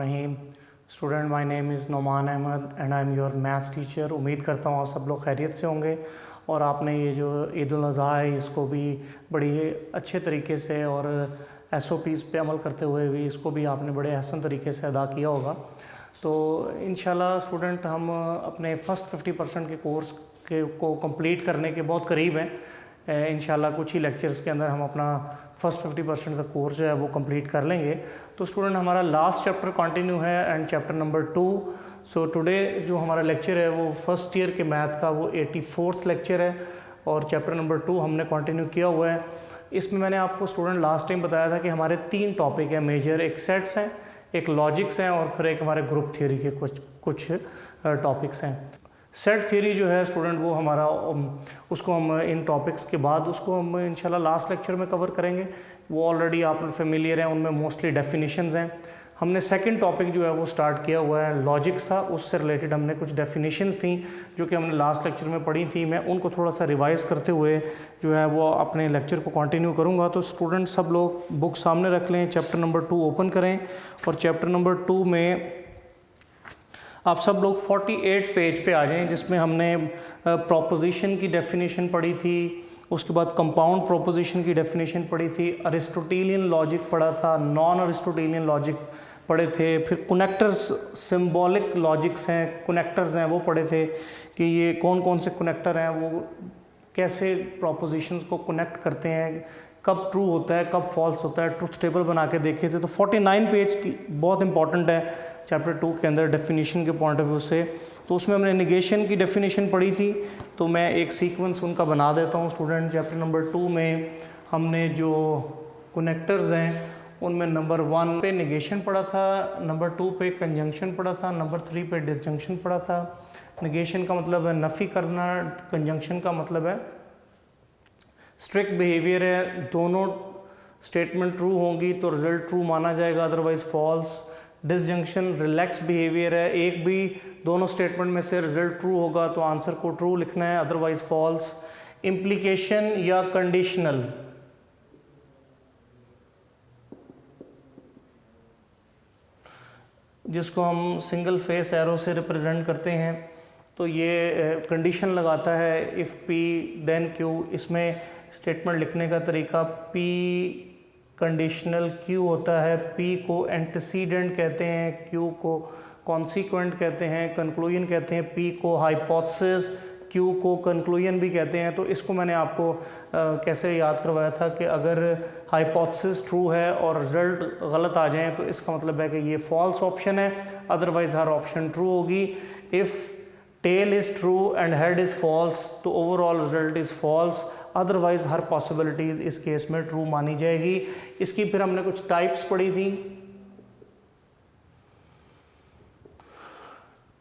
Rahim. Student, my name is Noman Ahmed and I am your maths teacher. उम्मीद करता हूँ आप सब लोग खैरियत से होंगे और आपने ये जो ईद उल अज़हा है इसको भी बड़ी अच्छे तरीके से और SOPs पे अमल करते हुए भी इसको भी आपने बड़े आसान तरीके से अदा किया होगा। तो इंशाल्लाह स्टूडेंट हम अपने फ़र्स्ट 50% के कोर्स को कंप्लीट करने के बहुत करीब हैं। इंशाल्लाह कुछ ही लेक्चर्स के अंदर हम अपना फ़र्स्ट 50% का कोर्स जो है वो कंप्लीट कर लेंगे। तो स्टूडेंट, हमारा लास्ट चैप्टर कंटिन्यू है and chapter number 2। So today जो हमारा लेक्चर है वो फर्स्ट ईयर के मैथ का वो 84th लेक्चर है और चैप्टर नंबर 2 हमने कंटिन्यू किया हुआ है। इसमें मैंने आपको स्टूडेंट लास्ट टाइम बताया था कि हमारे 3 टॉपिक हैं मेजर, एक सेट्स हैं, एक लॉजिक्स हैं और फिर एक हमारे ग्रुप थ्योरी के कुछ टॉपिक्स हैं। सेट थ्योरी जो है स्टूडेंट वो हमारा उसको हम इन टॉपिक्स के बाद उसको हम इंशाल्लाह लास्ट लेक्चर में कवर करेंगे। वो ऑलरेडी आप फेमिलियर हैं, उनमें मोस्टली डेफिनेशंस हैं। हमने सेकंड टॉपिक जो है वो स्टार्ट किया हुआ है, लॉजिक्स था, उससे रिलेटेड हमने कुछ डेफिनेशंस थी जो कि हमने लास्ट लेक्चर में पढ़ी थी। मैं उनको थोड़ा सा रिवाइज़ करते हुए जो है वो अपने लेक्चर को कंटिन्यू करूँगा। तो स्टूडेंट सब लोग बुक सामने रख लें, चैप्टर नंबर 2 ओपन करें और चैप्टर नंबर 2 में आप सब लोग 48 पेज पे आ जाएं, जिसमें हमने प्रोपोजिशन की डेफिनेशन पढ़ी थी, उसके बाद कंपाउंड प्रोपोजिशन की डेफिनेशन पढ़ी थी, अरिस्टोटेलियन लॉजिक पढ़ा था, नॉन अरिस्टोटेलियन लॉजिक पढ़े थे, फिर कनेक्टर्स, सिंबॉलिक लॉजिक्स हैं, कनेक्टर्स हैं वो पढ़े थे कि ये कौन कौन से कनेक्टर हैं, वो कैसे प्रोपोजिशंस को कनेक्ट करते हैं, कब ट्रू होता है कब फॉल्स होता है, ट्रुथ टेबल बना के देखे थे। तो 49 पेज की बहुत इंपॉर्टेंट है चैप्टर 2 के अंदर डेफिनेशन के पॉइंट ऑफ व्यू से। तो उसमें हमने नेगेशन की डेफिनेशन पढ़ी थी, तो मैं एक सीक्वेंस उनका बना देता हूँ स्टूडेंट। चैप्टर नंबर 2 में हमने जो कनेक्टर्स हैं उनमें नंबर 1 पे नेगेशन पढ़ा था, नंबर 2 पे कंजंक्शन पढ़ा था, नंबर 3 पे डिसजंक्शन पढ़ा था। नेगेशन का मतलब है नफ़ी करना, कंजंक्शन का मतलब है स्ट्रिक्ट बिहेवियर है, दोनों स्टेटमेंट ट्रू होंगी तो रिजल्ट ट्रू माना जाएगा, otherwise false. Disjunction relax behaviour है, एक भी दोनों स्टेटमेंट में से रिजल्ट ट्रू होगा तो आंसर को ट्रू लिखना है, अदरवाइज फॉल्स। इम्प्लीकेशन या कंडीशनल, जिसको हम सिंगल फेस एरो से रिप्रेजेंट करते हैं, तो ये कंडीशन लगाता है इफ़ P देन Q। इसमें स्टेटमेंट लिखने का तरीका P कंडीशनल Q होता है। P को एंटीसीडेंट कहते हैं, Q को कॉन्सिक्वेंट कहते हैं, कंक्लूजन कहते हैं, P को हाइपोथेसिस, Q को कंक्लूजन भी कहते हैं। तो इसको मैंने आपको कैसे याद करवाया था कि अगर हाइपोथेसिस ट्रू है और रिजल्ट गलत आ जाए तो इसका मतलब है कि ये फॉल्स ऑप्शन है, अदरवाइज हर ऑप्शन ट्रू होगी। If tail is true and head is false तो overall result is false, otherwise हर पॉसिबिलिटीज़ इस केस में ट्रू मानी जाएगी। इसकी फिर हमने कुछ टाइप्स पढ़ी थी,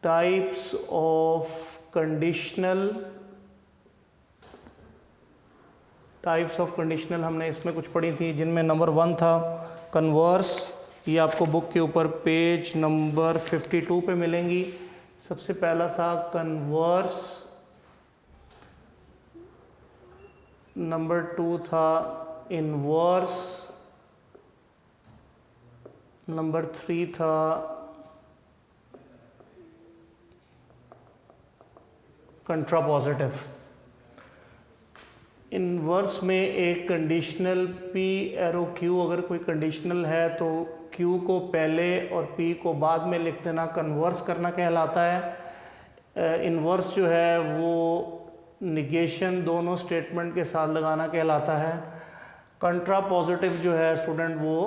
types of conditional, types of conditional हमने इसमें कुछ पढ़ी थी, जिनमें नंबर 1 था कन्वर्स। ये आपको बुक के ऊपर पेज नंबर 52 पे मिलेंगी। सबसे पहला था कन्वर्स, नंबर 2 था इनवर्स, नंबर 3 था कंट्रापोजिटिव। इनवर्स में एक कंडीशनल P एरो Q, अगर कोई कंडीशनल है तो Q को पहले और P को बाद में लिख देना कन्वर्स करना कहलाता है। इनवर्स जो है वो निगेशन दोनों स्टेटमेंट के साथ लगाना कहलाता है। कंट्रापोजिटिव जो है स्टूडेंट वो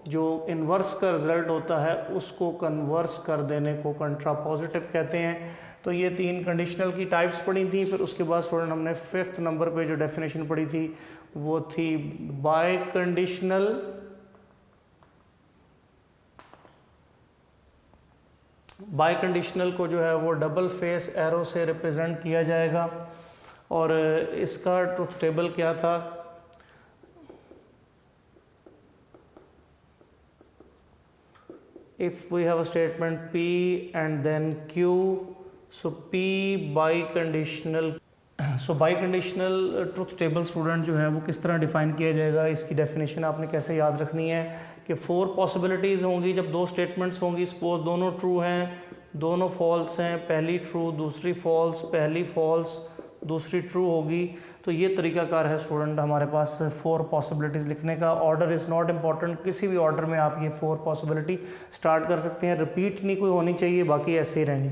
जो इनवर्स का रिजल्ट होता है उसको कन्वर्स कर देने को कंट्रापोजिटिव कहते हैं। तो ये 3 कंडीशनल की टाइप्स पढ़ी थी। फिर उसके बाद स्टूडेंट हमने 5th नंबर पे जो डेफिनेशन पढ़ी थी वो थी बाय कंडीशनल। बाय कंडीशनल को जो है वो डबल फेस एरो से रिप्रेजेंट किया जाएगा और इसका ट्रुथ टेबल क्या था, if we have a statement P and then Q, so P biconditional, so biconditional truth table student जो है वो किस तरह डिफाइन किया जाएगा, इसकी डेफिनेशन आपने कैसे याद रखनी है कि 4 पॉसिबिलिटीज़ होंगी जब 2 स्टेटमेंट्स होंगी, सपोज दोनों ट्रू हैं, दोनों फॉल्स हैं, पहली ट्रू दूसरी फॉल्स, पहली फॉल्स दूसरी ट्रू होगी। तो ये तरीकाकार है स्टूडेंट हमारे पास 4 पॉसिबिलिटीज़ लिखने का। ऑर्डर इज़ नॉट इम्पॉर्टेंट, किसी भी ऑर्डर में आप ये 4 पॉसिबिलिटी स्टार्ट कर सकते हैं, रिपीट नहीं कोई होनी चाहिए, बाकी ऐसे ही रहनी।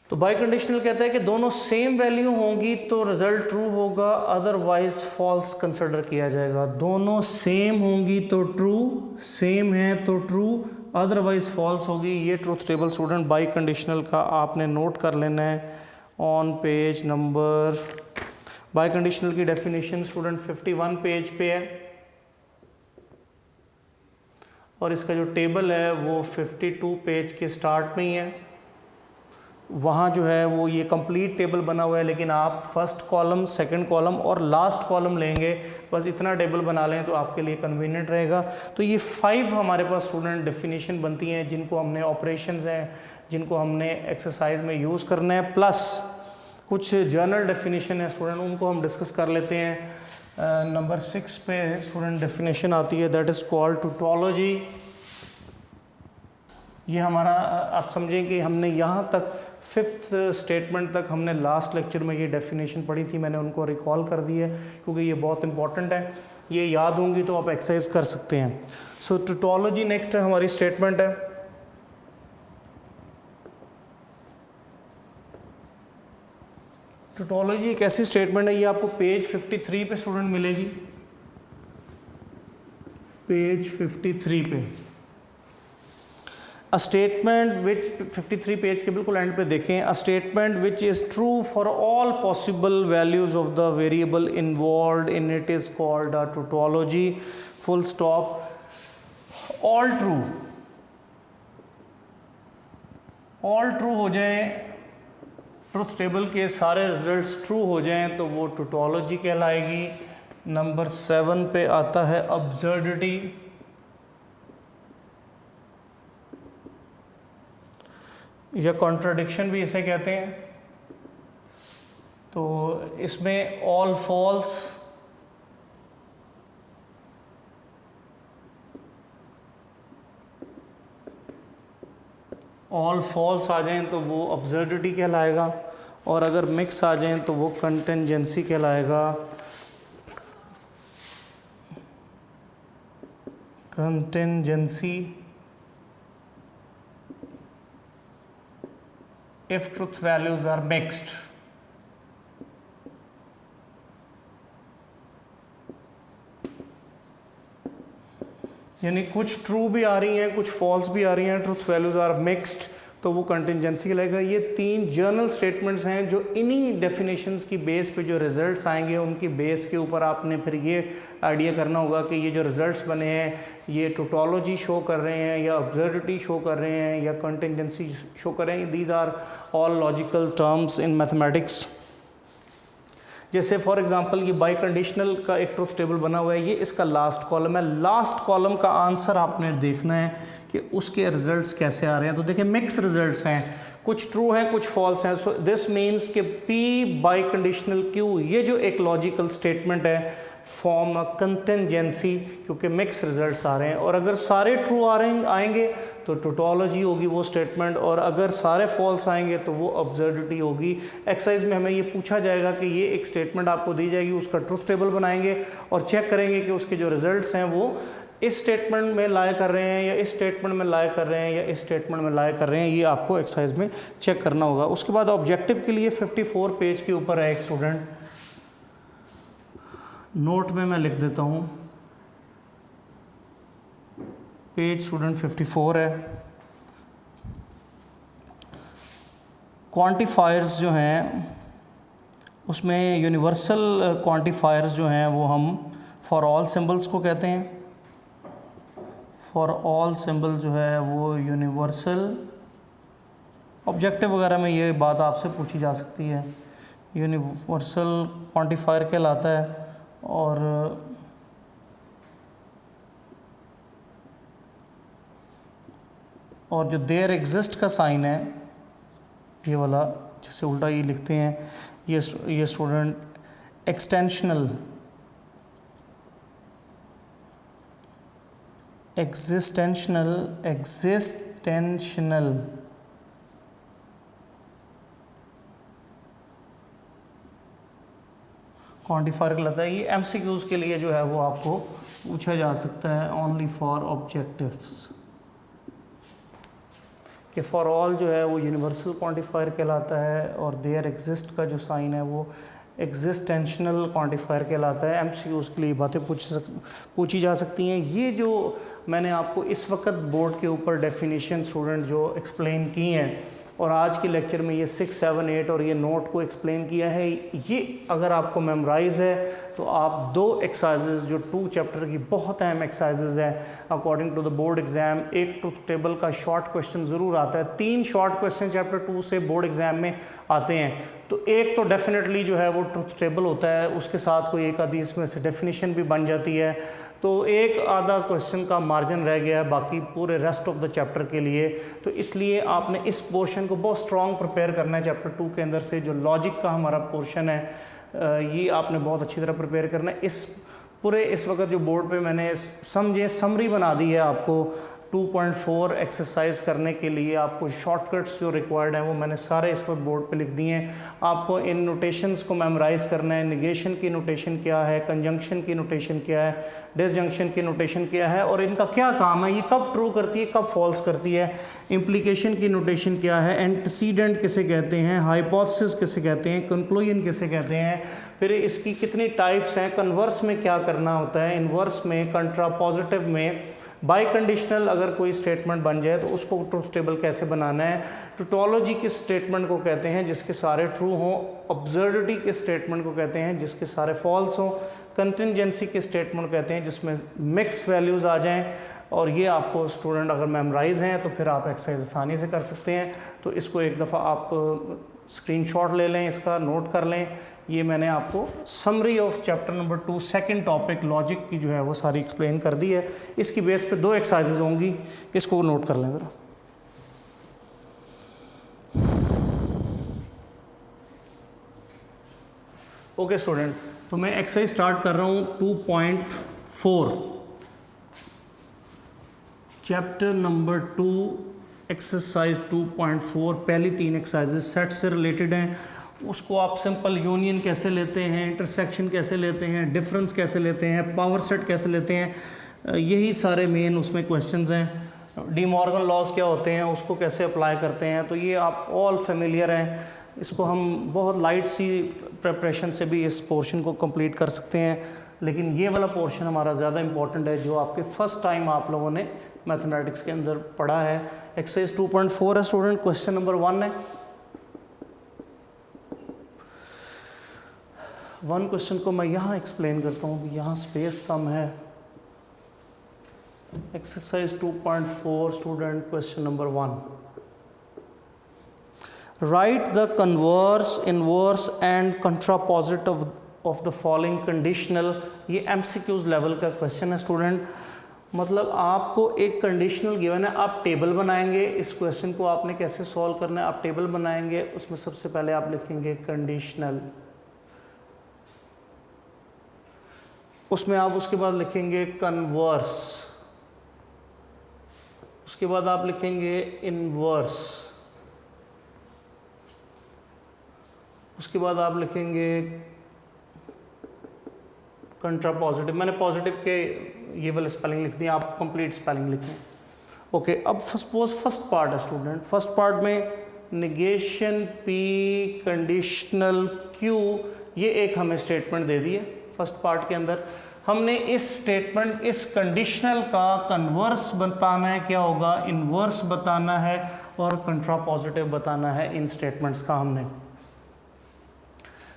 तो बाई कंडीशनल कहता है कि दोनों सेम वैल्यू होंगी तो रिजल्ट ट्रू होगा, अदरवाइज फॉल्स कंसिडर किया जाएगा। दोनों सेम होंगी तो ट्रू, सेम है तो ट्रू, अदरवाइज फॉल्स होगी। ये truth table student by conditional का आपने नोट कर लेना है on page number. By conditional की डेफिनेशन स्टूडेंट 51 पेज पे है और इसका जो टेबल है वो 52 पेज के स्टार्ट में ही है। वहाँ जो है वो ये कंप्लीट टेबल बना हुआ है, लेकिन आप फर्स्ट कॉलम, सेकंड कॉलम और लास्ट कॉलम लेंगे, बस इतना टेबल बना लें तो आपके लिए कन्वीनियंट रहेगा। तो ये 5 हमारे पास स्टूडेंट डेफिनेशन बनती हैं जिनको हमने ऑपरेशंस हैं जिनको हमने एक्सरसाइज में यूज़ करना है, प्लस कुछ जर्नल डेफिनेशन है स्टूडेंट, उनको हम डिस्कस कर लेते हैं। नंबर 6 पे स्टूडेंट डेफिनेशन आती है, दैट इज़ कॉल्ड टोटोलॉजी। ये हमारा आप समझें कि हमने यहाँ तक 5th स्टेटमेंट तक हमने लास्ट लेक्चर में ये डेफिनेशन पढ़ी थी, मैंने उनको रिकॉल कर दी है क्योंकि ये बहुत इंपॉर्टेंट है। ये याद होंगी तो आप एक्सरसाइज कर सकते हैं। सो टोटोलॉजी नेक्स्ट है हमारी स्टेटमेंट है। टोटोलॉजी एक ऐसी स्टेटमेंट है, ये आपको पेज 53 पे स्टूडेंट मिलेगी, पेज 53 पे। अ स्टेटमेंट विच 53 पेज के बिल्कुल एंड पे देखें, a statement which is true for all possible values of the variable involved in it is called a tautology, full stop. All true हो जाए, truth table के सारे results true हो जाएं तो वो टोटोलॉजी कहलाएगी। नंबर 7 पे आता है अब्सर्डिटी। या कॉन्ट्राडिक्शन भी इसे कहते हैं। तो इसमें ऑल फॉल्स, ऑल फॉल्स आ जाएं तो वो अब्सर्डिटी कहलाएगा, और अगर मिक्स आ जाएं तो वो कंटिंजेंसी कहलाएगा। Contingency if truth values are mixed। यानी कुछ ट्रू भी आ रही हैं कुछ फॉल्स भी आ रही हैं, ट्रूथ वैल्यूज आर मिक्स्ड, तो वो कंटिंजेंसी लगेगा। ये 3 जर्नल स्टेटमेंट्स हैं जो इन्हीं डेफिनेशंस की बेस पे जो रिजल्ट्स आएंगे उनकी बेस के ऊपर आपने फिर ये आइडिया करना होगा कि ये जो रिजल्ट्स बने हैं ये टोटोलॉजी शो कर रहे हैं या अब्सर्डिटी शो कर रहे हैं या कंटिंजेंसी शो कर रहे हैं। These are all logical terms in mathematics. जैसे फॉर एग्जांपल ये बाई कंडीशनल का एक ट्रुथ टेबल बना हुआ है, ये इसका लास्ट कॉलम है। लास्ट कॉलम का आंसर आपने देखना है कि उसके रिजल्ट्स कैसे आ रहे हैं। तो देखिए मिक्स रिजल्ट्स हैं, कुछ ट्रू हैं कुछ फॉल्स हैं। सो दिस मीन्स कि P बाई कंडीशनल Q ये जो एक लॉजिकल स्टेटमेंट है फॉर्म कंटिंजेंसी, क्योंकि मिक्स रिजल्ट्स आ रहे हैं। और अगर सारे ट्रू आ रहे आएंगे तो टोटोलॉजी होगी वो स्टेटमेंट, और अगर सारे फॉल्स आएंगे तो वो अब्सर्डिटी होगी। एक्सरसाइज में हमें ये पूछा जाएगा कि ये एक स्टेटमेंट आपको दी जाएगी, उसका ट्रुथ टेबल बनाएंगे और चेक करेंगे कि उसके जो रिजल्ट्स हैं वो इस स्टेटमेंट में लाया कर रहे हैं या इस स्टेटमेंट में लाया कर रहे हैं या इस स्टेटमेंट में लाया कर रहे हैं। ये आपको एक्सरसाइज में चेक करना होगा। उसके बाद ऑब्जेक्टिव के लिए 54 पेज के ऊपर है एक स्टूडेंट, नोट में मैं लिख देता हूँ, पेज स्टूडेंट 54 है। क्वांटिफायर्स जो हैं उसमें यूनिवर्सल क्वांटिफायर्स जो हैं वो हम फॉर ऑल सिंबल्स को कहते हैं। फॉर ऑल सिंबल जो है वो यूनिवर्सल, ऑब्जेक्टिव वगैरह में ये बात आपसे पूछी जा सकती है, यूनिवर्सल क्वांटिफायर कहलाता है। और जो देयर एग्जिस्ट का साइन है ये वाला, जैसे उल्टा ये लिखते हैं, ये स्टूडेंट एक्सटेंशनल एग्जिस्टेंशनल क्वांटिफायर कहलाता है। ये एमसीक्यूज के लिए जो है वो आपको पूछा जा सकता है, ओनली फॉर ऑब्जेक्टिव्स। कि फॉर ऑल जो है वो यूनिवर्सल क्वांटिफायर कहलाता है, और देयर एग्जिस्ट का जो साइन है वो एग्जिस्टेंशनल क्वांटिफायर कहलाता है। एमसीक्यूज के लिए बातें पूछी जा सकती हैं। ये जो मैंने आपको इस वक्त बोर्ड के ऊपर डेफिनेशन स्टूडेंट जो एक्सप्लेन की हैं, और आज के लेक्चर में ये 6, 7, 8 और ये नोट को एक्सप्लेन किया है, ये अगर आपको मेमोराइज है तो आप 2 एक्सरसाइजेज जो 2 चैप्टर की बहुत अहम एक्सरसाइजेज हैं according to the board exam, एक ट्रुथ टेबल का शॉर्ट क्वेश्चन ज़रूर आता है। 3 शॉर्ट क्वेश्चन चैप्टर 2 से बोर्ड एग्जाम में आते हैं। तो एक तो डेफिनेटली जो है वो ट्रुथ टेबल होता है, उसके साथ कोई एक आधी इसमें से डेफिनेशन भी बन जाती है। तो एक आधा क्वेश्चन का मार्जिन रह गया है बाकी पूरे रेस्ट ऑफ द चैप्टर के लिए। तो इसलिए आपने इस पोर्शन को बहुत स्ट्रॉन्ग प्रिपेयर करना है। चैप्टर 2 के अंदर से जो लॉजिक का हमारा पोर्शन है, ये आपने बहुत अच्छी तरह प्रिपेयर करना है। इस वक्त जो बोर्ड पे मैंने समरी बना दी है आपको 2.4 एक्सरसाइज करने के लिए। आपको शॉर्टकट्स जो रिक्वायर्ड हैं वो मैंने सारे इस वक्त बोर्ड पे लिख दिए हैं। आपको इन नोटेशंस को मेमोराइज करना है। निगेशन की नोटेशन क्या है, कंजंक्शन की नोटेशन क्या है, डिसजंक्शन की नोटेशन क्या है, और इनका क्या काम है, ये कब ट्रू करती है, कब फॉल्स करती है। इम्प्लीकेशन की नोटेशन क्या है, एंटीसीडेंट किसे कहते हैं, हाइपोथेसिस किसे कहते हैं, कंक्लूजन किसे कहते हैं, फिर इसकी कितनी टाइप्स हैं, कन्वर्स में क्या करना होता है, इन्वर्स में, कंट्रापोजिटिव में, बाई कंडीशनल अगर कोई स्टेटमेंट बन जाए तो उसको ट्रुथ टेबल कैसे बनाना है, टोटोलॉजी किस स्टेटमेंट को कहते हैं जिसके सारे ट्रू हों, ऑब्जर्विटी किस स्टेटमेंट को कहते हैं जिसके सारे फॉल्स हों, कंटिंजेंसी किस स्टेटमेंट को कहते हैं जिसमें मिक्स वैल्यूज़ आ जाएं। और ये आपको स्टूडेंट अगर मेमोराइज हैं तो फिर आप एक्सरसाइज आसानी से कर सकते हैं। तो इसको एक दफ़ा आप स्क्रीनशॉट ले लें, इसका नोट कर लें। ये मैंने आपको summary of chapter number 2 second topic logic की जो है वो सारी एक्सप्लेन कर दी है। इसकी बेस पे 2 एक्सरसाइजेज होंगी, इसको नोट कर लें ज़रा। ओके स्टूडेंट, तो मैं एक्सरसाइज स्टार्ट कर रहा हूँ 2.4 चैप्टर नंबर 2 एक्सरसाइज 2.4। पहली 3 एक्सरसाइजेज सेट से रिलेटेड हैं। उसको आप सिंपल यूनियन कैसे लेते हैं, इंटरसेक्शन कैसे लेते हैं, डिफरेंस कैसे लेते हैं, पावर सेट कैसे लेते हैं, यही सारे मेन उसमें क्वेश्चंस हैं। डी मॉर्गन लॉज क्या होते हैं, उसको कैसे अप्लाई करते हैं, तो ये आप ऑल फेमिलियर हैं। इसको हम बहुत लाइट सी प्रिपरेशन से भी इस पोर्शन को कंप्लीट कर सकते हैं, लेकिन ये वाला पोर्शन हमारा ज़्यादा इंपॉर्टेंट है जो आपके फर्स्ट टाइम आप लोगों ने मैथमेटिक्स के अंदर पढ़ा है। एक्सरसाइज 2.4 है स्टूडेंट, क्वेश्चन नंबर 1 है। 1 क्वेश्चन को मैं यहाँ एक्सप्लेन करता हूँ कि यहाँ स्पेस कम है। Exercise 2.4 student, question number 1। Write the converse, inverse and contrapositive of the following conditional. ये एमसीक्यूज लेवल का क्वेश्चन है स्टूडेंट। मतलब आपको एक कंडीशनल गिवन है, आप टेबल बनाएंगे। इस क्वेश्चन को आपने कैसे सॉल्व करना है, आप टेबल बनाएंगे। उसमें सबसे पहले आप लिखेंगे कंडीशनल, उसमें आप उसके बाद लिखेंगे कन्वर्स, उसके बाद आप लिखेंगे इनवर्स, उसके बाद आप लिखेंगे कंट्रापोजिटिव। मैंने पॉजिटिव के ये वाले स्पेलिंग लिख दिए, आप कंप्लीट स्पेलिंग लिखें। ओके, अब सपोज फर्स्ट पार्ट है स्टूडेंट। फर्स्ट पार्ट में निगेशन पी कंडीशनल क्यू, ये एक हमें स्टेटमेंट दे दी है। फर्स्ट पार्ट के अंदर हमने इस स्टेटमेंट, इस कंडीशनल का कन्वर्स बताना है, क्या होगा, इनवर्स बताना है, और कंट्रापोजिटिव बताना है इन स्टेटमेंट्स का हमने।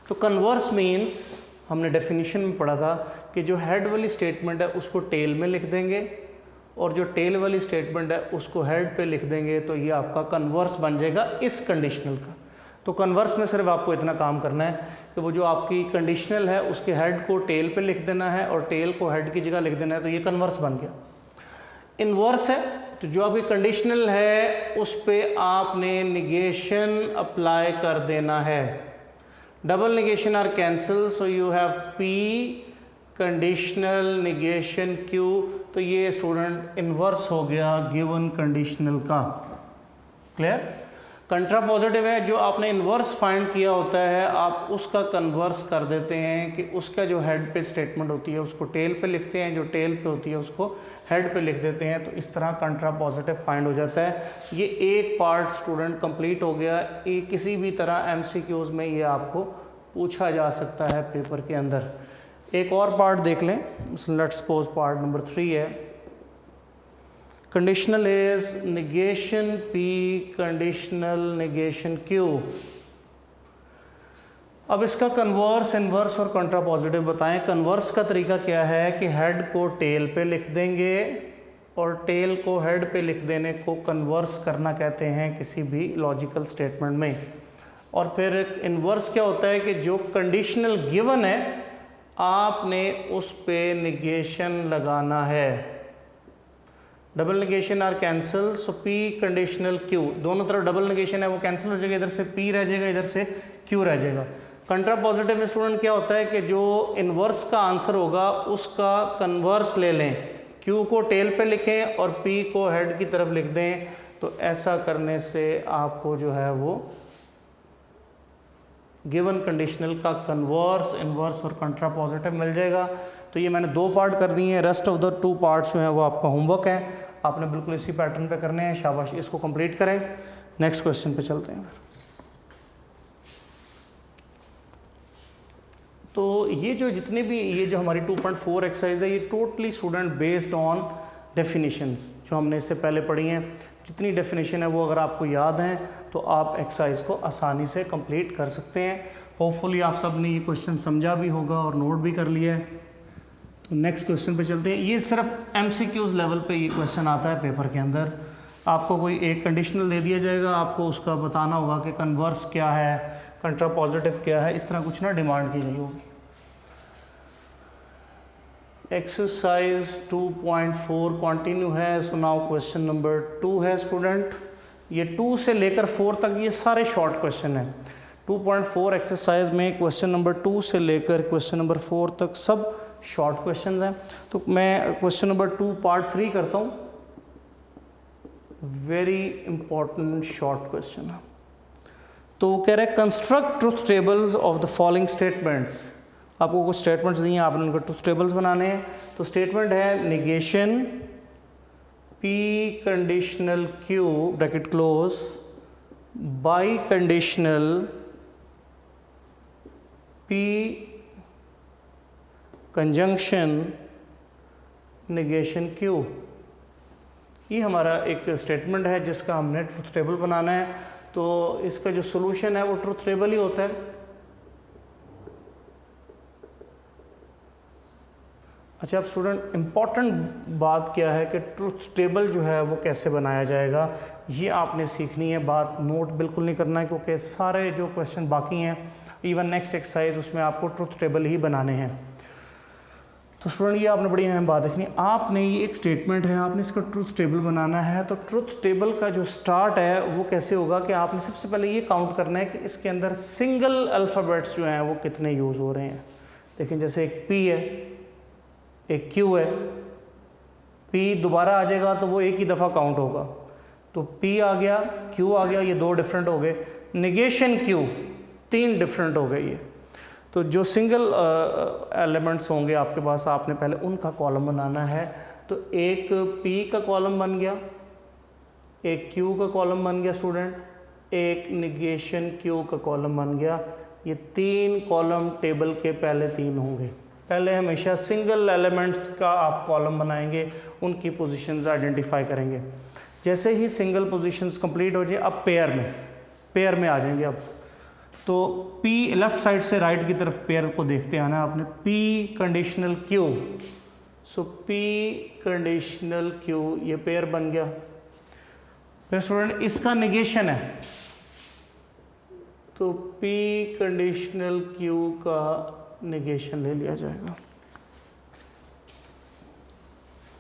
तो कन्वर्स मीन्स हमने डेफिनेशन में पढ़ा था कि जो हेड वाली स्टेटमेंट है उसको टेल में लिख देंगे, और जो टेल वाली स्टेटमेंट है उसको हेड पे लिख देंगे, तो ये आपका कन्वर्स बन जाएगा इस कंडीशनल का। तो कन्वर्स में सिर्फ आपको इतना काम करना है कि वो जो आपकी कंडीशनल है उसके हेड को टेल पे लिख देना है और टेल को हेड की जगह लिख देना है, तो ये कन्वर्स बन गया। इनवर्स है तो जो आपकी कंडीशनल है उस पर आपने निगेशन अप्लाई कर देना है। Double negation are cancelled, so you have P conditional negation Q, तो ये स्टूडेंट इन्वर्स हो गया गिवन कंडीशनल का। क्लियर? कंट्रा पॉजिटिव है, जो आपने इन्वर्स फाइंड किया होता है आप उसका कन्वर्स कर देते हैं कि उसका जो हेड पे स्टेटमेंट होती है उसको टेल पे लिखते हैं, जो टेल पे होती है उसको हेड पे लिख देते हैं। तो इस तरह कंट्रा पॉजिटिव फाइंड हो जाता है। ये एक पार्ट स्टूडेंट कंप्लीट हो गया। ये किसी भी तरह एमसीक्यूज में ये आपको पूछा जा सकता है पेपर के अंदर। एक और पार्ट देख लें, लेट्स सपोज पार्ट नंबर 3 है। Conditional is negation P conditional negation Q। अब इसका कन्वर्स, इन्वर्स और कंट्रा पॉजिटिव बताएं। कन्वर्स का तरीका क्या है कि हेड को टेल पे लिख देंगे और टेल को हेड पे लिख देने को कन्वर्स करना कहते हैं किसी भी लॉजिकल स्टेटमेंट में। और फिर इन्वर्स क्या होता है कि जो कंडीशनल गिवन है आपने उस पे नेगेशन लगाना है। Double negation are cancel, so P conditional Q, दोनों तरफ डबल नेगेशन है वो कैंसिल हो जाएगा, इधर से P रह जाएगा, इधर से Q रह जाएगा। कंट्रा पॉजिटिव में स्टूडेंट क्या होता है कि जो इन्वर्स का आंसर होगा उसका कन्वर्स ले लें, Q को टेल पे लिखें और P को हेड की तरफ लिख दें। तो ऐसा करने से आपको जो है वो गिवन कंडीशनल का कन्वर्स, इन्वर्स और कंट्रा पॉजिटिव मिल जाएगा। तो ये मैंने 2 पार्ट कर दिए हैं। रेस्ट ऑफ द 2 पार्ट्स जो हैं वो आपका होमवर्क है, आपने बिल्कुल इसी पैटर्न पे करने हैं। शाबाश, इसको कंप्लीट करें। नेक्स्ट क्वेश्चन पे चलते हैं। तो ये जो जितने भी ये जो हमारी 2.4 एक्सरसाइज है ये totally student based on definitions जो हमने इससे पहले पढ़ी हैं। जितनी डेफिनेशन है वो अगर आपको याद हैं तो आप एक्सरसाइज को आसानी से कंप्लीट कर सकते हैं। होपफुली आप सब ने ये क्वेश्चन समझा भी होगा और नोट भी कर लिया है। तो नेक्स्ट क्वेश्चन पे चलते हैं। ये सिर्फ एमसीक्यूज लेवल पे ये क्वेश्चन आता है पेपर के अंदर। आपको कोई एक कंडीशनल दे दिया जाएगा, आपको उसका बताना होगा कि कन्वर्स क्या है, कंट्रा पॉजिटिव क्या है, इस तरह कुछ ना डिमांड की गई होगी। एक्सरसाइज 2.4 कंटिन्यू है। सो नाउ क्वेश्चन नंबर 2 है स्टूडेंट। ये 2 से लेकर 4 तक ये सारे शॉर्ट क्वेश्चन हैं। 2.4 एक्सरसाइज में क्वेश्चन नंबर 2 से लेकर क्वेश्चन नंबर 4 तक सब शॉर्ट क्वेश्चंस हैं। तो मैं क्वेश्चन नंबर 2 पार्ट 3 करता हूँ। वेरी इंपॉर्टेंट शॉर्ट क्वेश्चन है। तो कह रहे हैं construct truth tables of the following statements. आपको कुछ स्टेटमेंट्स दिए हैं, आपने उनके ट्रुथ टेबल्स बनाने हैं। तो स्टेटमेंट है negation P conditional Q bracket close by conditional P conjunction negation Q। ये हमारा एक स्टेटमेंट है जिसका हमने ट्रुथ टेबल बनाना है। तो इसका जो सोल्यूशन है वो ट्रुथ टेबल ही होता है। अच्छा, अब स्टूडेंट इम्पॉर्टेंट बात क्या है कि ट्रुथ टेबल जो है वो कैसे बनाया जाएगा ये आपने सीखनी है। बात नोट बिल्कुल नहीं करना है क्योंकि सारे जो क्वेश्चन बाकी हैं इवन नेक्स्ट एक्सरसाइज उसमें आपको ट्रुथ टेबल ही बनाने हैं। तो स्टूडेंट ये आपने बड़ी अहम बात देखनी। आपने ये एक स्टेटमेंट है, आपने इसका ट्रुथ टेबल बनाना है। तो ट्रुथ टेबल का जो स्टार्ट है वो कैसे होगा कि आपने सबसे पहले ये काउंट करना है कि इसके अंदर सिंगल अल्फ़ाबेट्स जो हैं वो कितने यूज़ हो रहे हैं। देखिए जैसे एक P है, एक Q है। P दोबारा आ जाएगा तो वो एक ही दफ़ा काउंट होगा। तो P आ गया, Q आ गया, ये 2 डिफरेंट हो गए। नेगेशन Q 3 डिफरेंट हो गए ये। तो जो सिंगल एलिमेंट्स होंगे आपके पास आपने पहले उनका कॉलम बनाना है। तो एक P का कॉलम बन गया, एक Q का कॉलम बन गया स्टूडेंट, एक नेगेशन Q का कॉलम बन गया। ये 3 कॉलम टेबल के पहले 3 होंगे। पहले हमेशा सिंगल एलिमेंट्स का आप कॉलम बनाएंगे, उनकी पोजीशंस आइडेंटिफाई करेंगे। जैसे ही सिंगल पोजीशंस कंप्लीट हो जाए अब पेयर में आ जाएंगे। अब तो P लेफ्ट साइड से राइट की तरफ पेयर को देखते आना आपने। P कंडीशनल Q, सो P कंडीशनल Q ये पेयर बन गया। फिर स्टूडेंट इसका नेगेशन है तो P कंडीशनल Q का नेगेशन ले लिया जाएगा।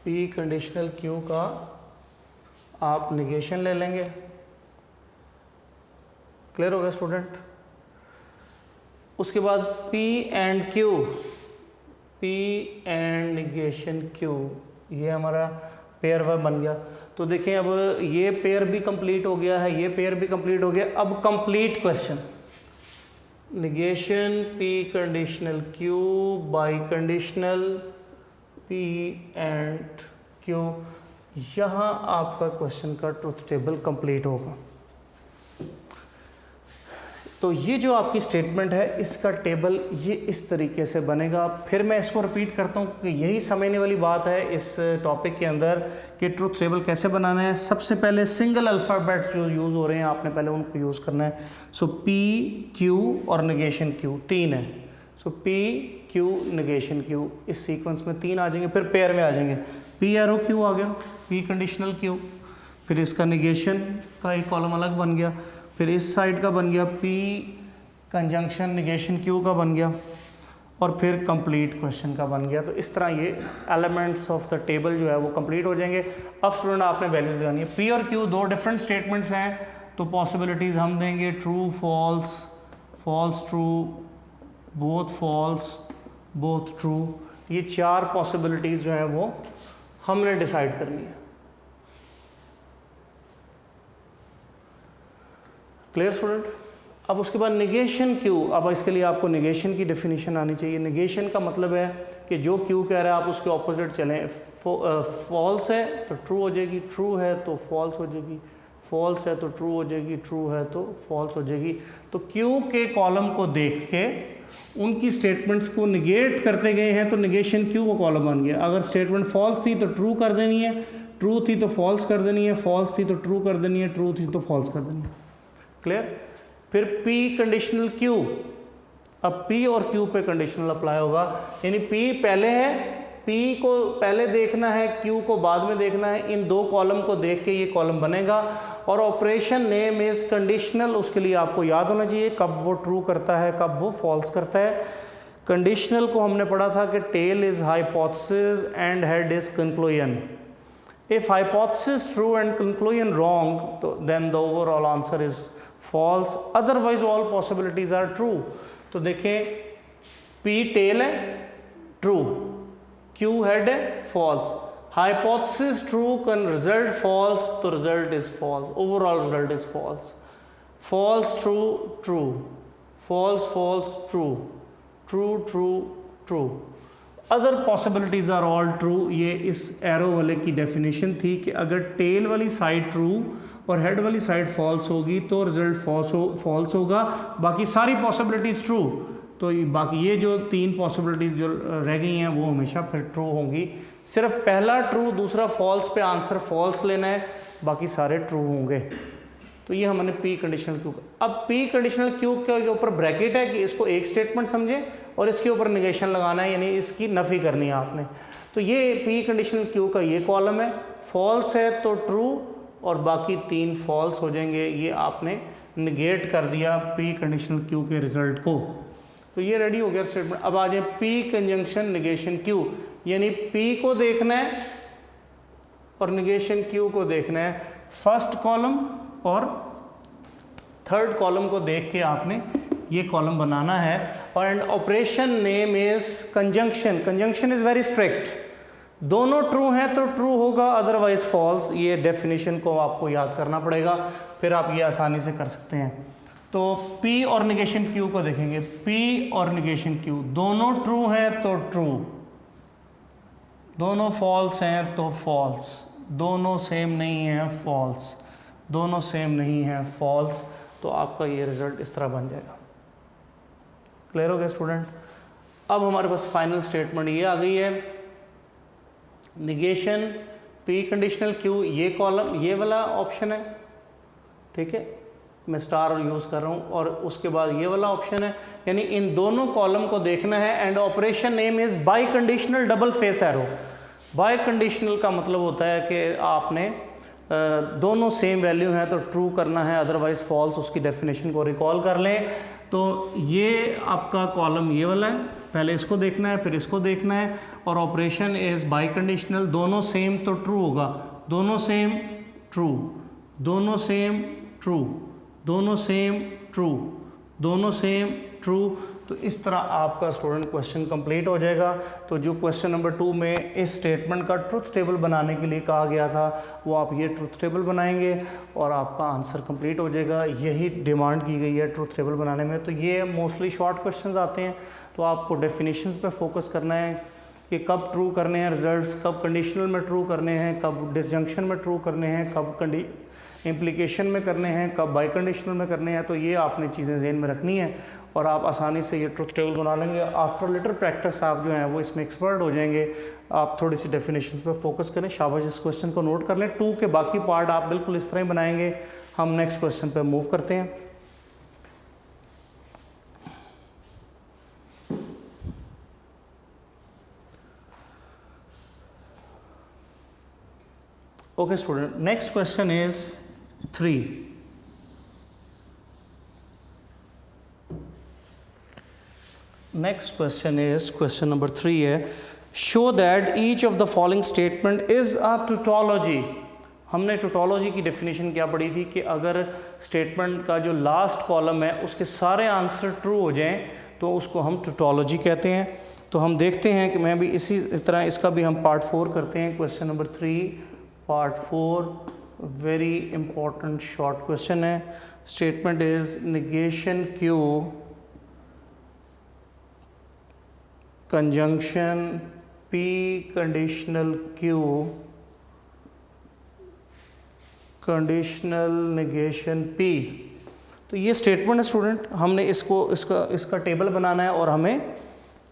P कंडीशनल Q का आप नेगेशन ले लेंगे। क्लियर हो गया स्टूडेंट। उसके बाद P and Q P and negation Q, ये हमारा पेयर वर्ब बन गया। तो देखें अब ये पेयर भी कंप्लीट हो गया है, ये पेयर भी कंप्लीट हो गया। अब complete question, negation P conditional Q by conditional P and Q, यहाँ आपका क्वेश्चन का ट्रुथ टेबल कंप्लीट होगा। तो ये जो आपकी स्टेटमेंट है इसका टेबल ये इस तरीके से बनेगा। फिर मैं इसको रिपीट करता हूँ कि यही समझने वाली बात है इस टॉपिक के अंदर कि ट्रुथ टेबल कैसे बनाना है। सबसे पहले सिंगल अल्फ़ाबेट जो यूज़ हो रहे हैं आपने पहले उनको यूज़ करना है। सो P Q और निगेशन Q, 3 है। सो P Q निगेशन Q, इस सीक्वेंस में 3 आ जाएंगे। फिर पेयर में आ जाएंगे, P एरो Q आ गया, P कंडीशनल Q, फिर इसका निगेशन का एक कॉलम अलग बन गया, फिर इस साइड का बन गया P कंजंक्शन निगेशन Q का बन गया, और फिर कंप्लीट क्वेश्चन का बन गया। तो इस तरह ये एलिमेंट्स ऑफ द टेबल जो है वो कंप्लीट हो जाएंगे। अब स्टूडेंट आपने वैल्यूज लगानी है। P और Q दो डिफरेंट स्टेटमेंट्स हैं, तो पॉसिबिलिटीज़ हम देंगे true false, false true, both false both true. ये 4 पॉसिबिलिटीज़ जो हैं वो हमने डिसाइड करनी है। Clear student? अब उसके बाद निगेशन Q, अब इसके लिए आपको निगेशन की डेफिनेशन आनी चाहिए। निगेशन का मतलब है कि जो Q कह रहा है आप उसके ऑपोजिट चलें। फॉल्स है तो ट्रू हो जाएगी, ट्रू है तो फॉल्स हो जाएगी, फॉल्स है तो ट्रू हो जाएगी, ट्रू है तो फॉल्स हो जाएगी। तो Q के कॉलम को देख के उनकी स्टेटमेंट्स को निगेट करते गए हैं तो निगेशन Q का कॉलम बन गया। अगर स्टेटमेंट फॉल्स थी तो ट्रू कर देनी है, ट्रू थी तो फॉल्स कर देनी है, फॉल्स थी तो ट्रू कर देनी है, ट्रू थी तो फॉल्स कर देनी है। क्लियर? फिर P कंडीशनल Q, अब P और Q पे कंडीशनल अप्लाई होगा, यानी P पहले है, P को पहले देखना है, Q को बाद में देखना है। इन दो कॉलम को देख के ये कॉलम बनेगा। और ऑपरेशन नेम इज कंडीशनल, उसके लिए आपको याद होना चाहिए कब वो ट्रू करता है कब वो फॉल्स करता है। कंडीशनल को हमने पढ़ा था कि tail is hypothesis and head is conclusion. If hypothesis true and conclusion wrong, तो then the overall answer is false, otherwise all possibilities are true. तो देखें P टेल है ट्रू, Q हेड है false, hypothesis true result false, तो result is false, overall result is false. False true true, false false true, true true true, other possibilities are all true. ये इस arrow वाले की definition थी कि अगर tell वाली साइड ट्रू और हेड वाली साइड फॉल्स होगी तो रिजल्ट फॉल्स होगा, बाकी सारी पॉसिबिलिटीज़ ट्रू। तो बाकी ये जो 3 पॉसिबिलिटीज़ जो रह गई हैं वो हमेशा फिर ट्रू होंगी। सिर्फ पहला ट्रू दूसरा फॉल्स पे आंसर फॉल्स लेना है, बाकी सारे ट्रू होंगे। तो ये हमने P कंडीशनल Q। अब P कंडीशनल Q के ऊपर ब्रैकेट है कि इसको एक स्टेटमेंट समझे और इसके ऊपर निगेशन लगाना है, यानी इसकी नफ़ी करनी है आपने। तो ये P कंडीशनल Q का ये कॉलम है, फॉल्स है तो ट्रू और बाकी 3 फॉल्स हो जाएंगे। ये आपने निगेट कर दिया P कंडीशनल Q के रिजल्ट को। तो ये रेडी हो गया स्टेटमेंट। अब आ जाए P कंजंक्शन निगेशन Q, यानी P को देखना है और निगेशन Q को देखना है। फर्स्ट कॉलम और थर्ड कॉलम को देख के आपने ये कॉलम बनाना है। और operation name is conjunction. Conjunction is very strict, दोनों ट्रू हैं तो ट्रू होगा, अदरवाइज फॉल्स। ये डेफिनेशन को आपको याद करना पड़ेगा, फिर आप ये आसानी से कर सकते हैं। तो P और निगेशन Q को देखेंगे। P और निगेशन Q दोनों ट्रू हैं तो ट्रू, दोनों फॉल्स हैं तो फॉल्स, दोनों सेम नहीं हैं फॉल्स, दोनों सेम नहीं हैं फॉल्स। तो आपका ये रिजल्ट इस तरह बन जाएगा। क्लियर हो गया स्टूडेंट? अब हमारे पास फाइनल स्टेटमेंट ये आ गई है, निगेशन P कंडीशनल Q, ये कॉलम ये वाला ऑप्शन है, ठीक है, मैं स्टार यूज़ कर रहा हूँ, और उसके बाद ये वाला ऑप्शन है, यानी इन दोनों कॉलम को देखना है। And operation name is by conditional double face arrow. By conditional का मतलब होता है कि आपने दोनों सेम वैल्यू हैं तो ट्रू करना है, अदरवाइज फॉल्स। उसकी डेफिनेशन को रिकॉल कर लें। तो ये आपका कॉलम ये वाला है, पहले इसको देखना है फिर इसको देखना है। और ऑपरेशन इज बाई कंडीशनल, दोनों सेम तो ट्रू होगा, दोनों सेम ट्रू, दोनों सेम ट्रू, दोनों सेम ट्रू, दोनों सेम ट्रू। तो इस तरह आपका स्टूडेंट क्वेश्चन कंप्लीट हो जाएगा। तो जो क्वेश्चन नंबर 2 में इस स्टेटमेंट का ट्रुथ टेबल बनाने के लिए कहा गया था वो आप ये ट्रुथ टेबल बनाएंगे और आपका आंसर कंप्लीट हो जाएगा। यही डिमांड की गई है ट्रुथ टेबल बनाने में। तो ये मोस्टली शॉर्ट क्वेश्चंस आते हैं, तो आपको डेफिनेशंस पे फोकस करना है कि कब ट्रू करने हैं रिजल्ट्स, कब कंडीशनल में ट्रू करने हैं, कब डिसजंक्शन में ट्रू करने हैं, कब इम्प्लीकेशन में करने हैं, कब बाई कंडीशनल में करने हैं। तो ये आपने चीज़ें ज़हन में रखनी है और आप आसानी से ये ट्रुथ टेबल बना लेंगे। आफ्टर लिटिल प्रैक्टिस आप जो हैं वो इसमें एक्सपर्ट हो जाएंगे। आप थोड़ी सी डेफिनेशंस पे फोकस करें। शाबाश, इस क्वेश्चन को नोट कर लें। 2 के बाकी पार्ट आप बिल्कुल इस तरह ही बनाएंगे। हम नेक्स्ट क्वेश्चन पे मूव करते हैं। Okay student, next question is 3. Next question is question number 3 है, show that each of the following statement is a tautology। हमने tautology की डेफिनेशन क्या पढ़ी थी कि अगर स्टेटमेंट का जो लास्ट कॉलम है उसके सारे आंसर ट्रू हो जाएं तो उसको हम tautology कहते हैं। तो हम देखते हैं कि मैं भी इसी तरह इसका भी हम पार्ट 4 करते हैं। Question number 3 part 4 very important short question है। Statement is negation Q conjunction P conditional Q conditional negation P. तो ये स्टेटमेंट है स्टूडेंट। हमने इसका टेबल बनाना है और हमें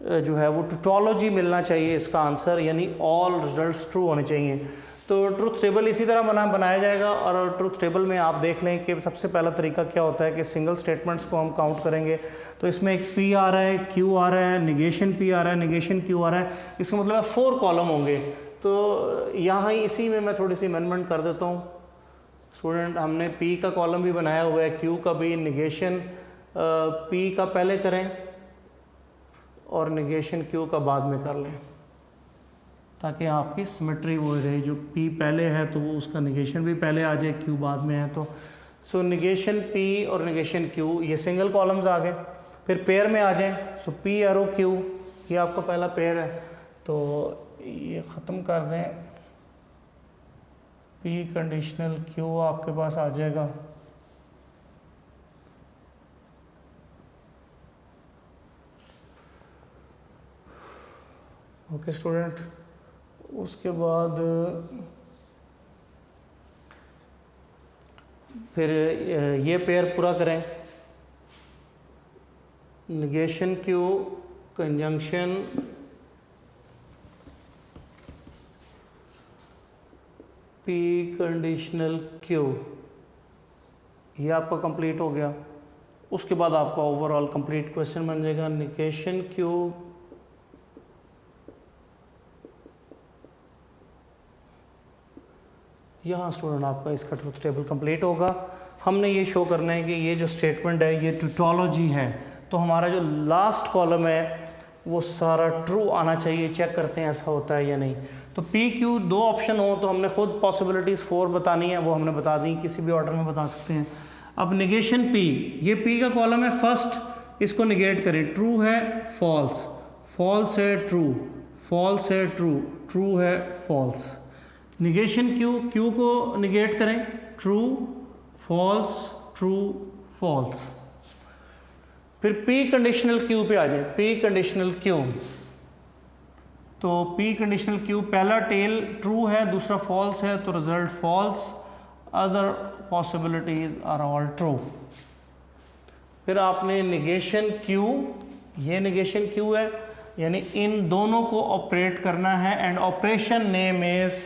जो है वो टोटोलॉजी मिलना चाहिए इसका आंसर, यानी ऑल रिजल्ट्स ट्रू होने चाहिए। तो ट्रुथ टेबल इसी तरह बनाया जाएगा और ट्रुथ टेबल में आप देख लें कि सबसे पहला तरीका क्या होता है कि सिंगल स्टेटमेंट्स को हम काउंट करेंगे। तो इसमें एक पी आ रहा है, क्यू आ रहा है, निगेशन पी आ रहा है, निगेशन क्यू आ रहा है। इसका मतलब है 4 कॉलम होंगे। तो यहाँ ही इसी में मैं थोड़ी सी अमेंडमेंट कर देता हूँ स्टूडेंट। हमने पी का कॉलम भी बनाया हुआ है, क्यू का भी। निगेशन पी का पहले करें और निगेशन क्यू का बाद में कर लें ताकि आपकी सिमेट्री वो रहे। जो P पहले है तो वो उसका निगेशन भी पहले आ जाए, Q बाद में है। तो सो निगेशन P और निगेशन Q ये सिंगल कॉलम्स आ गए। फिर पेयर में आ जाएं। सो P एरो Q ये आपका पहला पेयर है। तो ये ख़त्म कर दें, P कंडीशनल Q आपके पास आ जाएगा। ओके स्टूडेंट, उसके बाद फिर ये पेयर पूरा करें। Negation Q conjunction P conditional Q, ये आपका कंप्लीट हो गया। उसके बाद आपका ओवरऑल कंप्लीट क्वेश्चन बन जाएगा। निगेशन क्यू यहाँ स्टूडेंट आपका इसका ट्रुथ टेबल कंप्लीट होगा। हमने ये शो करना है कि ये जो स्टेटमेंट है ये टोटोलॉजी है। तो हमारा जो लास्ट कॉलम है वो सारा ट्रू आना चाहिए। चेक करते हैं ऐसा होता है या नहीं। तो पी क्यू 2 ऑप्शन हो तो हमने खुद पॉसिबिलिटीज़ 4 बतानी है, वो हमने बता दी, किसी भी ऑर्डर में बता सकते हैं। अब निगेशन पी, ये पी का कॉलम है फर्स्ट, इसको निगेट करें। ट्रू है फॉल्स, फॉल्स है ट्रू, फॉल्स है ट्रू, ट्रू है फॉल्स। निगेशन क्यू, क्यू को निगेट करें। True false true false. फिर पी कंडीशनल क्यू पे आ जाए। पी कंडीशनल क्यू, तो पी कंडीशनल क्यू पहला टेल ट्रू है, दूसरा फॉल्स है, तो result false. Other possibilities are all true. फिर आपने निगेशन क्यू, ये निगेशन क्यू है, यानी इन दोनों को ऑपरेट करना है। And operation name is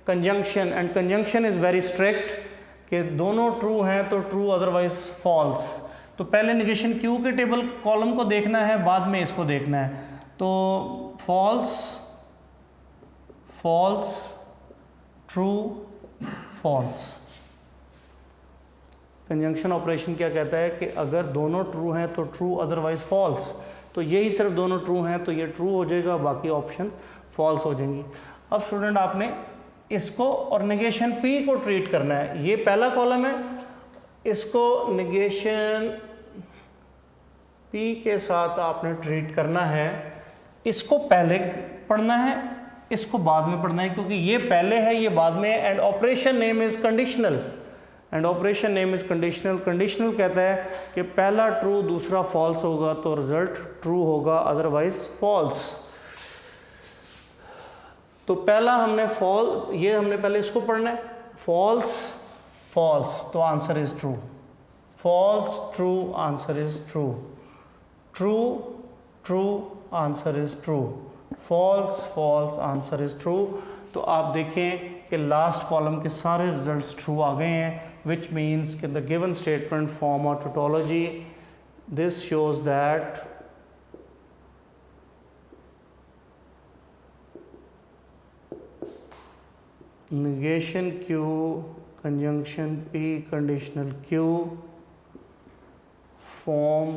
conjunction, and conjunction is very strict कि दोनों ट्रू हैं तो ट्रू, अदरवाइज फॉल्स। तो पहले निगेशन क्यू के टेबल कॉलम को देखना है, बाद में इसको देखना है। तो false false true false. Conjunction operation क्या कहता है कि अगर दोनों ट्रू हैं तो ट्रू, अदरवाइज फॉल्स। तो यही सिर्फ दोनों ट्रू हैं तो ये ट्रू हो जाएगा, बाकी ऑप्शंस फॉल्स हो जाएंगी। अब स्टूडेंट आपने इसको और निगेशन पी को ट्रीट करना है। ये पहला कॉलम है, इसको निगेशन P के साथ आपने ट्रीट करना है, इसको पहले पढ़ना है, इसको बाद में पढ़ना है, क्योंकि ये पहले है ये बाद में है। And operation name is conditional, and operation name is conditional. Conditional कहता है कि पहला ट्रू दूसरा फॉल्स होगा तो रिजल्ट ट्रू होगा, अदरवाइज फॉल्स। तो पहला हमने ये हमने पहले इसको पढ़ना है, फॉल्स फॉल्स, तो answer is true. False true, answer is true. True true, answer is true. False false, answer is true. तो आप देखें कि लास्ट कॉलम के सारे रिजल्ट्स ट्रू आ गए हैं, विच मीन्स कि the given statement form a tautology. This shows that negation Q, conjunction P, conditional Q form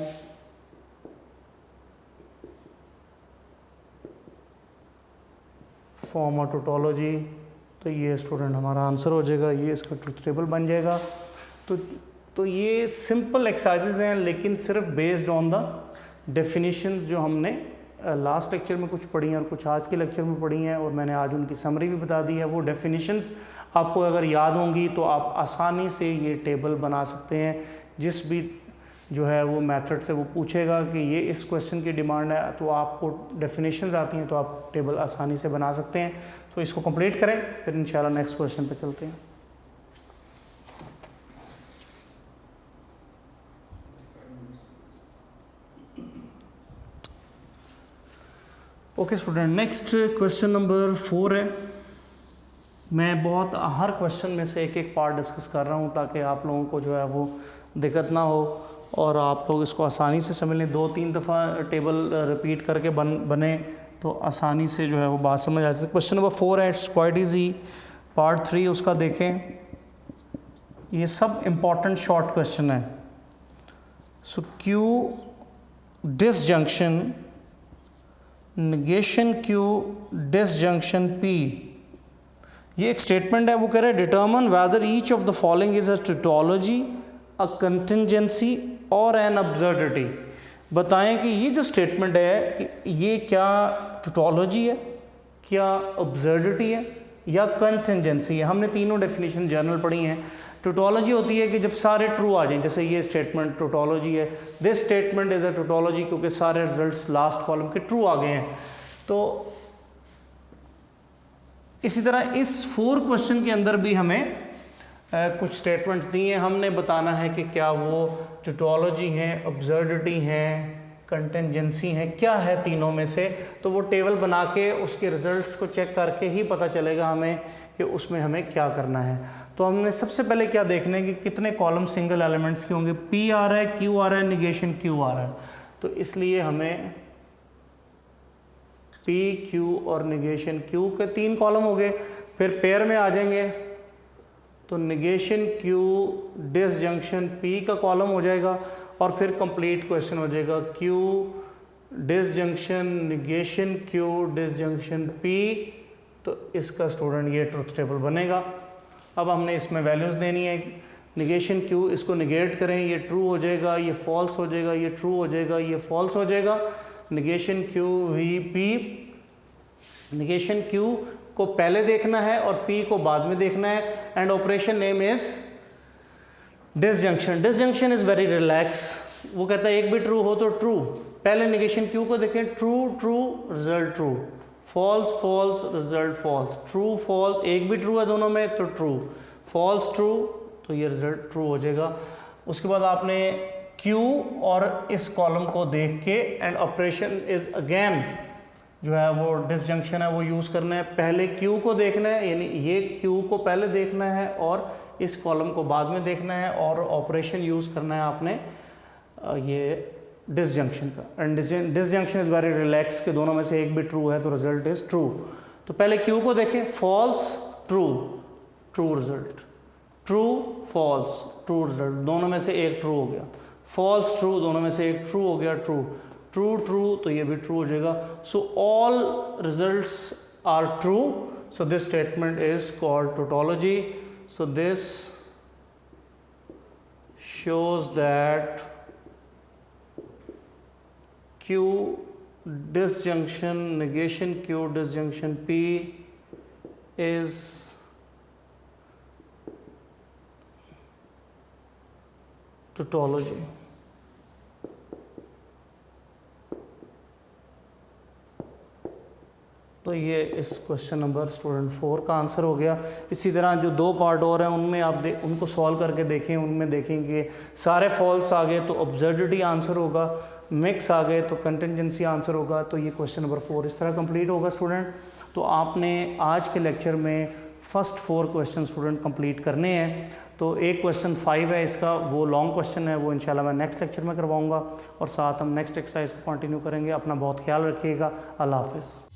a tautology। तो ये स्टूडेंट हमारा आंसर हो जाएगा, ये इसका ट्रूथ टेबल बन जाएगा। तो ये सिंपल एक्सरसाइजेज हैं, लेकिन सिर्फ बेस्ड ऑन द डेफिनेशंस जो हमने लास्ट लेक्चर में कुछ पढ़ी हैं और कुछ आज के लेक्चर में पढ़ी हैं, और मैंने आज उनकी समरी भी बता दी है। वो डेफिनेशंस आपको अगर याद होंगी तो आप आसानी से ये टेबल बना सकते हैं। जिस भी जो है वो मेथड से वो पूछेगा कि ये इस क्वेश्चन की डिमांड है, तो आपको डेफिनेशंस आती हैं तो आप टेबल आसानी से बना सकते हैं। तो इसको कंप्लीट करें, फिर इंशाल्लाह नेक्स्ट क्वेश्चन पे चलते हैं। Okay student, next question number 4 है। मैं बहुत हर क्वेश्चन में से एक एक पार्ट डिस्कस कर रहा हूँ ताकि आप लोगों को जो है वो दिक्कत ना हो और आप लोग इसको आसानी से समझ लें। 2-3 दफ़ा टेबल रिपीट करके बने तो आसानी से जो है वो बात समझ आ सकती है। क्वेश्चन नंबर 4 है, इट्स क्वाइट ईजी। पार्ट 3 उसका देखें, ये सब इम्पॉर्टेंट शॉर्ट क्वेश्चन है। सो Q disjunction negation Q disjunction P, ये एक स्टेटमेंट है। वो कह रहा है determine whether each of the following is a tautology, a contingency और एन अब्सर्डिटी। बताएं कि ये जो स्टेटमेंट है कि ये क्या टोटोलॉजी है, क्या अब्सर्डिटी है या कंटिंजेंसी है। हमने तीनों डेफिनेशन जनरल पढ़ी हैं। टोटोलॉजी होती है कि जब सारे ट्रू आ जाएं, जैसे ये स्टेटमेंट टोटोलॉजी है। This statement is a tautology क्योंकि सारे रिजल्ट्स लास्ट कॉलम के ट्रू आ गए हैं। तो इसी तरह इस 4 क्वेश्चन के अंदर भी हमें कुछ स्टेटमेंट्स दी हैं। हमने बताना है कि क्या वो टोटोलॉजी हैं, अब्सर्डिटी हैं, कंटिंजेंसी हैं, क्या है तीनों में से। तो वो टेबल बना के उसके रिजल्ट्स को चेक करके ही पता चलेगा हमें कि उसमें हमें क्या करना है। तो हमने सबसे पहले क्या देखना है कि कितने कॉलम सिंगल एलिमेंट्स के होंगे। P आ रहा है, Q आ रहा है, निगेशन Q आ रहा है। तो इसलिए हमें P, Q और निगेशन Q के 3 कॉलम हो गए। फिर पेयर में आ जाएंगे तो निगेशन Q डिसजंक्शन P का कॉलम हो जाएगा और फिर कंप्लीट क्वेश्चन हो जाएगा Q disjunction negation Q disjunction P। तो इसका स्टूडेंट ये ट्रुथ टेबल बनेगा। अब हमने इसमें वैल्यूज़ देनी है। निगेशन Q, इसको निगेट करें, ये ट्रू हो जाएगा, ये फॉल्स हो जाएगा, ये ट्रू हो जाएगा, ये फॉल्स हो जाएगा। Negation Q V P, negation Q को पहले देखना है और P को बाद में देखना है। And operation name is disjunction. Disjunction is very relax. वो कहता है एक भी ट्रू हो तो ट्रू, पहले निगेशन Q को देखें, true true result true, false false result false, true false, एक भी ट्रू है दोनों में तो ट्रू, फॉल्स ट्रू, तो ये रिजल्ट ट्रू हो जाएगा। उसके बाद आपने Q और इस कॉलम को देख के एंड ऑपरेशन इज अगेन जो है वो डिसजंक्शन है वो यूज़ करना है। पहले Q को देखना है, यानी ये Q को पहले देखना है और इस कॉलम को बाद में देखना है और ऑपरेशन यूज़ करना है आपने ये डिसजंक्शन का। And disjunction is very relax के दोनों में से एक भी ट्रू है तो रिजल्ट इज़ ट्रू। तो पहले Q को देखें, false true, true result, true false true result, दोनों में से एक ट्रू हो गया। फॉल्स ट्रू, दोनों में से एक ट्रू हो गया, ट्रू ट्रू ट्रू, तो ये भी ट्रू हो जाएगा। So all results are true, so this statement is called tautology. So this shows that Q disjunction negation Q disjunction P is tautology. तो ये इस क्वेश्चन नंबर स्टूडेंट 4 का आंसर हो गया। इसी तरह जो 2 पार्ट और हैं उनमें आप उनको सॉल्व करके देखें, उनमें देखेंगे सारे फॉल्स आ गए तो ऑब्जर्विटी आंसर होगा, मिक्स आ गए तो कंटिजेंसी आंसर होगा। तो ये क्वेश्चन नंबर 4 इस तरह कंप्लीट होगा स्टूडेंट। तो आपने आज के लेक्चर में फर्स्ट 4 क्वेश्चन स्टूडेंट कंप्लीट करने हैं। तो एक क्वेश्चन 5 है इसका, वो लॉन्ग क्वेश्चन है, वो इंशाल्लाह मैं नेक्स्ट लेक्चर में करवाऊंगा और साथ हम नेक्स्ट एक्सरसाइज को कंटिन्यू करेंगे। अपना बहुत ख्याल रखिएगा। अल्लाह हाफिज़।